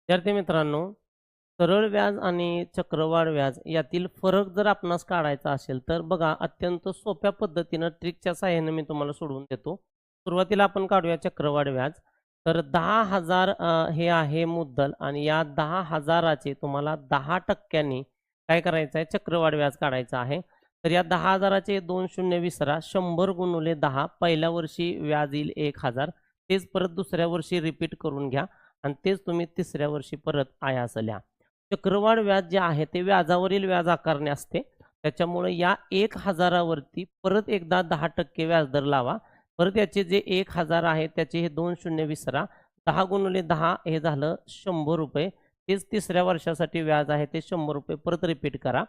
विद्यार्थी मित्रांनो, सरळ व्याज आणि चक्रवाढ व्याज यातील फरक जर आपणास काढायचा असेल, तर बघा अत्यंत सोप्या पद्धतीनं ट्रिकच्या सहाय्याने मी तुम्हाला सोडवून देतो. सुरुवातीला आपण काढूया चक्रवाढ व्याज. तर 10,000 हे आहे मुद्दल आणि या 10,000चे तुम्हाला 10% काय करायचं आहे, चक्रवाढ व्याज काढायचं आहे. तर या 10,000चे 2 शून्य विसरा, 100 गुणुले 10 पहिल्या वर्षी व्याज येईल 1,000. तेच परत दुसऱ्या वर्षी रिपीट करून घ्या. आणि तेच तुम्ही तिसऱ्या वर्षी परत आयास लिहा. चक्रवाढ व्याज जे आहे ते व्याजावरील व्याज आकारणे असते. त्याच्यामुळे या 1,000 वरती परत एकदा 10% व्याजदर लावा. परत याचे जे 1,000 आहे त्याचे हे 2 शून्य विसरा. 10 गुणिले 10 हे झालं ₹100. तेच तिसऱ्या वर्षासाठी व्याज आहे ते ₹100 परत रिपीट करा.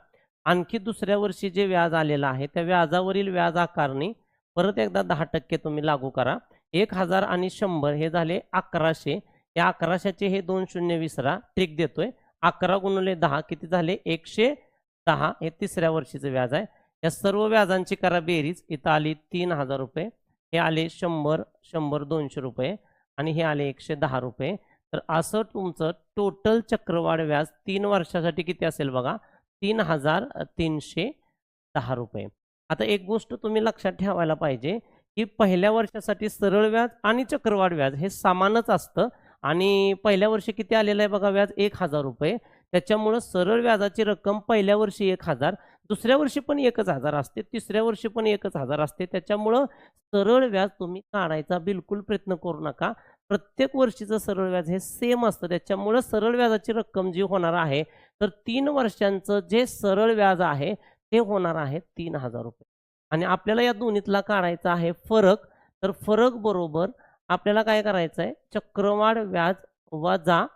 आणखी दुसऱ्या वर्षी जे व्याज आलेलं आहे त्या व्याजावरील व्याज आकारणी परत एकदा 10% तुम्ही लागू करा. 1,000 आणि 100 हे झाले 1,100. या 1,100चे हे 2 शून्य विसरा, ट्रिक देतोय. 11 गुणिले 10 किती झाले? 110. हे तिसऱ्या वर्षीचं व्याज आहे. या सर्व व्याजांची करा बेरीज. इथं आली ₹3,000. हे आले 100, 100 ₹200 आणि हे आले ₹110. तर असं तुमचं टोटल चक्रवाढ व्याज 3 वर्षासाठी किती असेल बघा? ₹3,310. आता एक गोष्ट तुम्ही लक्षात ठेवायला पाहिजे, की पहिल्या वर्षासाठी सरळ व्याज आणि चक्रवाढ व्याज हे समानच असतं. आणि पहिल्या वर्षी किती आलेलं आहे बघा व्याज? ₹1,000. त्याच्यामुळं सरळ व्याजाची रक्कम पहिल्या वर्षी 1,000, दुसऱ्या वर्षी पण 1,000 असते, तिसऱ्या वर्षी पण 1,000 असते. त्याच्यामुळं सरळ व्याज तुम्ही काढायचा बिलकुल प्रयत्न करू नका. प्रत्येक वर्षीचं सरळ व्याज हे सेम असतं. त्याच्यामुळं सरळ व्याजाची रक्कम जी होणार आहे, तर 3 वर्षांचं जे सरळ व्याज आहे ते होणार आहे ₹3,000. आणि आपल्याला या दोन्हीतला काढायचा आहे फरक. तर फरक बरोबर आपल्याला काय करायचं आहे, चक्रवाढ व्याज वजा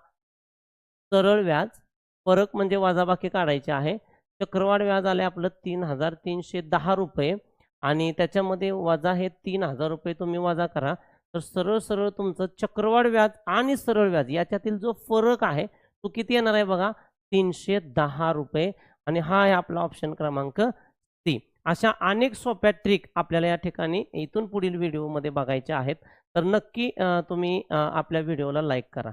सरळ व्याज. फरक म्हणजे वजाबाकी काढायची आहे. चक्रवाढ व्याज आले आपलं ₹3,310 आणि त्याच्यामध्ये वजा हे ₹3,000 तुम्ही वजा करा. तर सरळ सरळ तुमचं चक्रवाढ व्याज आणि सरळ व्याज याच्यातील जो फरक आहे तो किती येणार आहे बघा? ₹310. आणि हा आहे आपला ऑप्शन क्रमांक सी. अशा अनेक सोप्या ट्रिक आपल्याला या ठिकाणी इथून पुढील व्हिडिओमध्ये बघायच्या आहेत. तर नक्की तुम्ही आपल्या व्हिडिओला लाईक करा.